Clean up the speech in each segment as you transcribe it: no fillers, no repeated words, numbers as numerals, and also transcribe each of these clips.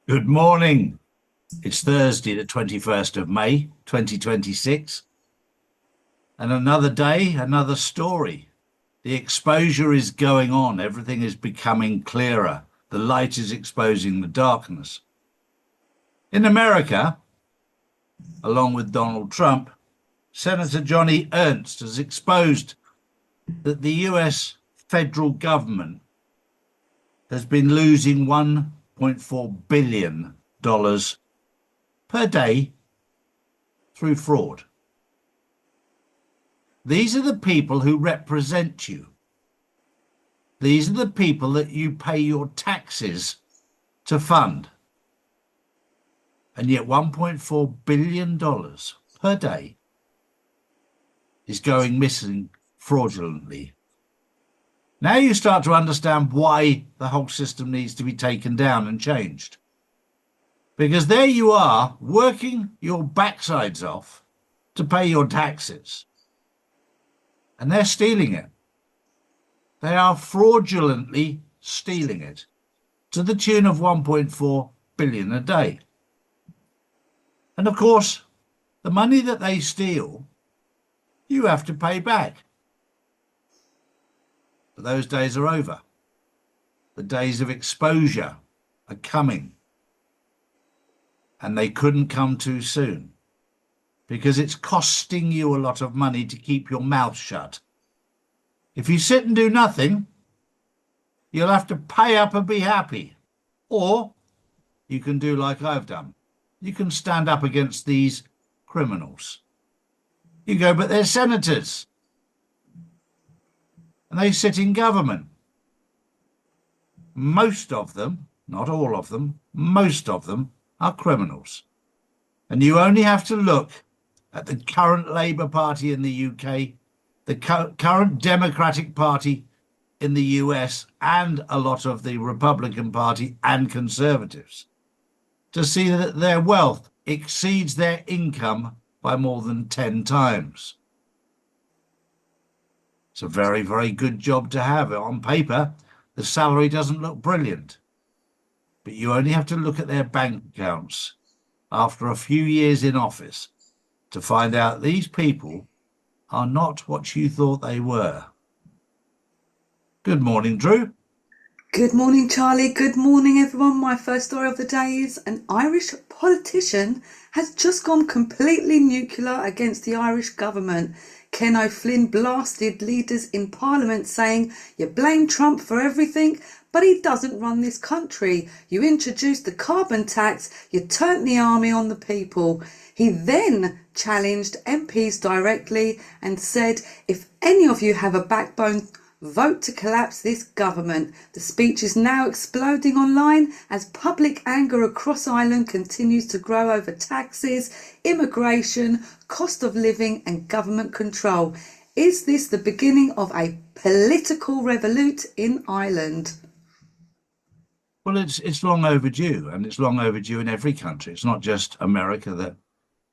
Good morning. It's Thursday, the 21st of May, 2026. And another day, another story. The exposure is going on. Everything is becoming clearer. The light is exposing the darkness. In America, along with Donald Trump, Senator Joni Ernst has exposed that the US federal government has been losing $1.4 billion per day through fraud. These are the people who represent you. These are the people that you pay your taxes to fund. And yet $1.4 billion per day is going missing fraudulently. Now you start to understand why the whole system needs to be taken down and changed. Because there you are, working your backsides off to pay your taxes. And they're stealing it. They are fraudulently stealing it to the tune of 1.4 billion a day. And of course, the money that they steal, you have to pay back. But those days are over. The days of exposure are coming. And they couldn't come too soon, because it's costing you a lot of money to keep your mouth shut. If you sit and do nothing, you'll have to pay up and be happy. Or you can do like I've done. You can stand up against these criminals. You go, but they're senators. And they sit in government. Most of them, not all of them, most of them are criminals. And you only have to look at the current Labour Party in the UK, the current Democratic Party in the US, and a lot of the Republican Party and Conservatives to see that their wealth exceeds their income by more than 10 times. It's a very, very good job to have. On paper, the salary doesn't look brilliant, but you only have to look at their bank accounts after a few years in office to find out these people are not what you thought they were. Good morning, Drew. Good morning, Charlie. Good morning, everyone. My first story of the day is an Irish politician has just gone completely nuclear against the Irish government. Ken O'Flynn blasted leaders in Parliament saying, "You blame Trump for everything, but he doesn't run this country. You introduced the carbon tax, you turned the army on the people." He then challenged MPs directly and said, "If any of you have a backbone, vote to collapse this government." The speech is now exploding online as public anger across Ireland continues to grow over taxes, immigration, cost of living and government control. Is this the beginning of a political revolt in Ireland? Well, it's long overdue, and it's long overdue in every country. It's not just America that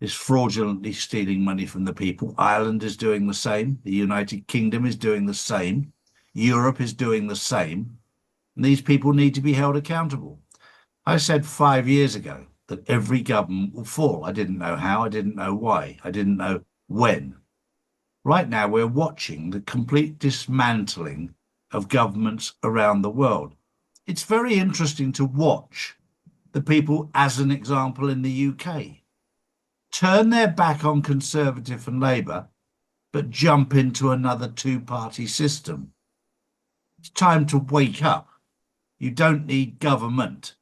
is fraudulently stealing money from the people. Ireland is doing the same. The United Kingdom is doing the same. Europe is doing the same. And these people need to be held accountable. I said 5 years ago that every government will fall. I didn't know how. I didn't know why. I didn't know when. Right now, we're watching the complete dismantling of governments around the world. It's very interesting to watch the people, as an example, in the UK, turn their back on Conservative and Labour, but jump into another two-party system. It's time to wake up. You don't need government.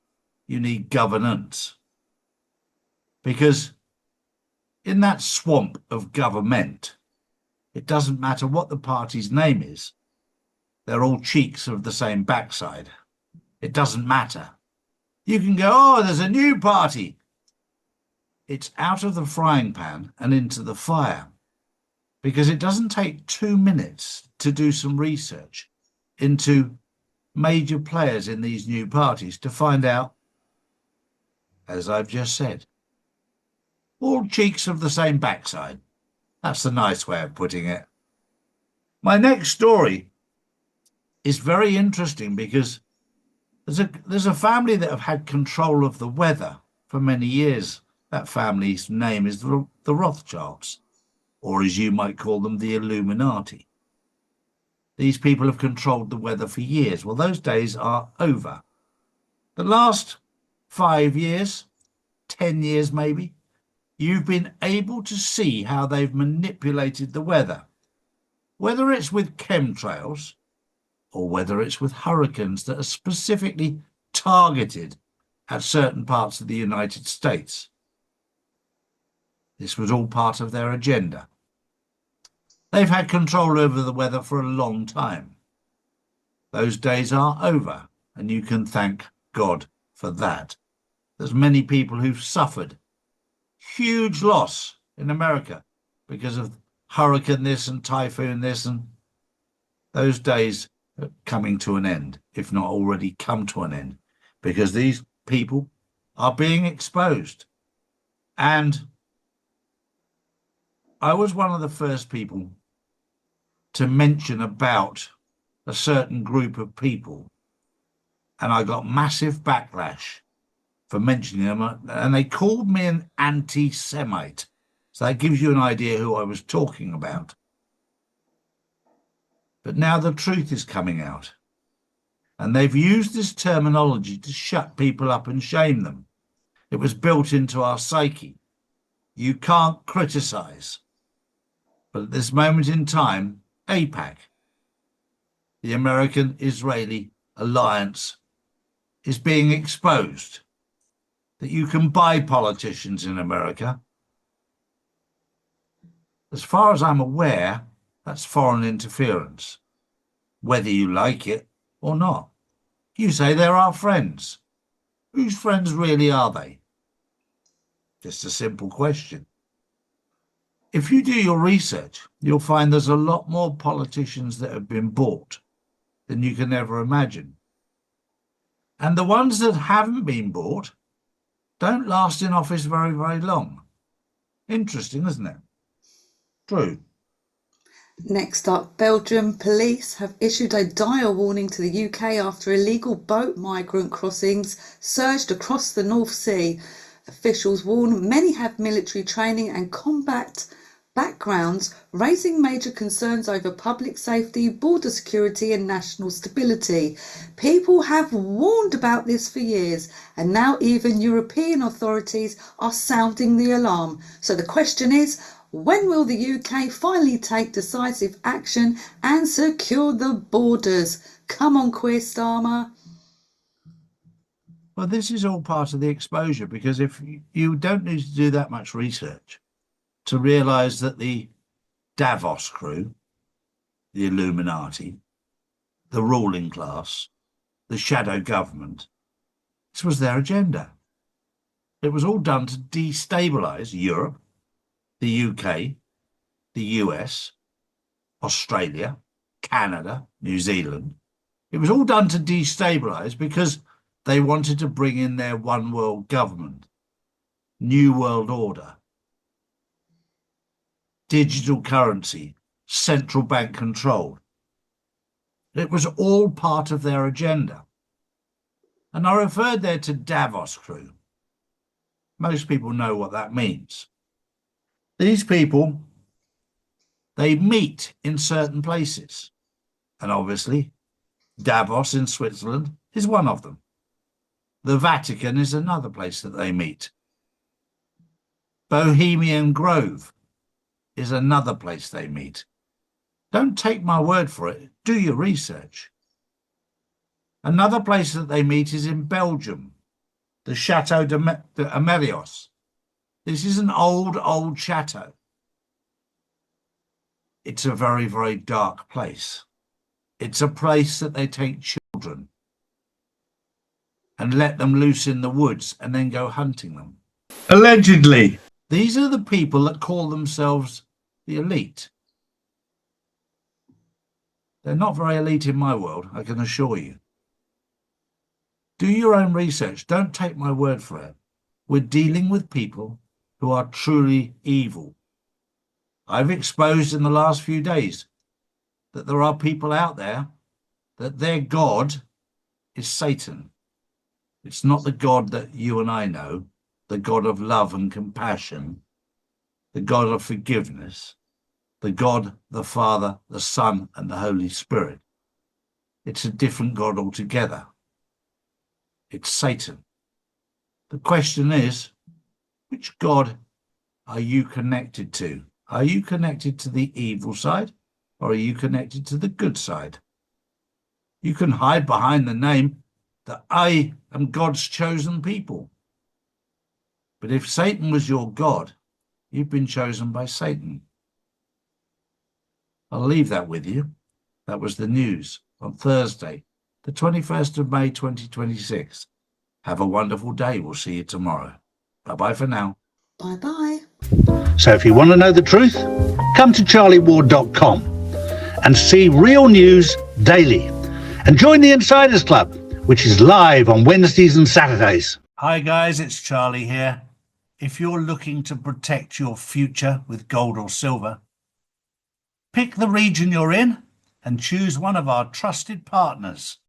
You need governance. Because in that swamp of government, it doesn't matter what the party's name is. They're all cheeks of the same backside. It doesn't matter. You can go, "Oh, there's a new party." It's out of the frying pan and into the fire, because it doesn't take 2 minutes to do some research into major players in these new parties to find out, as I've just said, all cheeks of the same backside. That's the nice way of putting it. My next story is very interesting because There's a family that have had control of the weather for many years. That family's name is the Rothschilds, or as you might call them, the Illuminati. These people have controlled the weather for years. Well, those days are over. The last 5 years, 10 years maybe, you've been able to see how they've manipulated the weather, whether it's with chemtrails or whether it's with hurricanes that are specifically targeted at certain parts of the United States. This was all part of their agenda. They've had control over the weather for a long time. Those days are over, and you can thank God for that. There's many people who've suffered huge loss in America because of hurricane this and typhoon this, and those days are coming to an end, if not already come to an end, because these people are being exposed. And I was one of the first people to mention about a certain group of people, and I got massive backlash for mentioning them, and they called me an anti-Semite. So that gives you an idea who I was talking about. But now the truth is coming out, and they've used this terminology to shut people up and shame them. It was built into our psyche. You can't criticize. But at this moment in time, AIPAC, the American-Israeli alliance, is being exposed. That you can buy politicians in America. As far as I'm aware, that's foreign interference, whether you like it or not. You say they're our friends. Whose friends really are they? Just a simple question. If you do your research, you'll find there's a lot more politicians that have been bought than you can ever imagine. And the ones that haven't been bought don't last in office very, very long. Interesting, isn't it? True. Next up, Belgium police have issued a dire warning to the UK after illegal boat migrant crossings surged across the North Sea. Officials warn many have military training and combat backgrounds, raising major concerns over public safety, border security and national stability. People have warned about this for years, and now even European authorities are sounding the alarm. So the question is, when will the UK finally take decisive action and secure the borders? Come on, Queer Starmer. Well, this is all part of the exposure, because if you don't need to do that much research to realise that the Davos crew, the Illuminati, the ruling class, the shadow government, this was their agenda. It was all done to destabilise Europe, the UK, the US, Australia, Canada, New Zealand. It was all done to destabilise because they wanted to bring in their one world government, new world order, digital currency, central bank control. It was all part of their agenda. And I referred there to Davos crew. Most people know what that means. These people, they meet in certain places. And obviously, Davos in Switzerland is one of them. The Vatican is another place that they meet. Bohemian Grove is another place they meet. Don't take my word for it. Do your research. Another place that they meet is in Belgium, the Chateau de Amelios. This is an old chateau. It's a very, very dark place. It's a place that they take children and let them loose in the woods and then go hunting them. Allegedly. These are the people that call themselves the elite. They're not very elite in my world, I can assure you. Do your own research. Don't take my word for it. We're dealing with people who are truly evil. I've exposed in the last few days that there are people out there that their God is Satan. It's not the God that you and I know, the God of love and compassion, the God of forgiveness, the God, the Father, the Son, and the Holy Spirit. It's a different God altogether. It's Satan. The question is, which God are you connected to? Are you connected to the evil side, or are you connected to the good side? You can hide behind the name that I am God's chosen people. But if Satan was your God, you've been chosen by Satan. I'll leave that with you. That was the news on Thursday, the 21st of May, 2026. Have a wonderful day. We'll see you tomorrow. Bye-bye for now. Bye-bye. So if you want to know the truth, come to CHARLIES.GOLD and see real news daily. And join the Insiders Club, which is live on Wednesdays and Saturdays. Hi guys, it's Charlie here. If you're looking to protect your future with gold or silver, pick the region you're in and choose one of our trusted partners.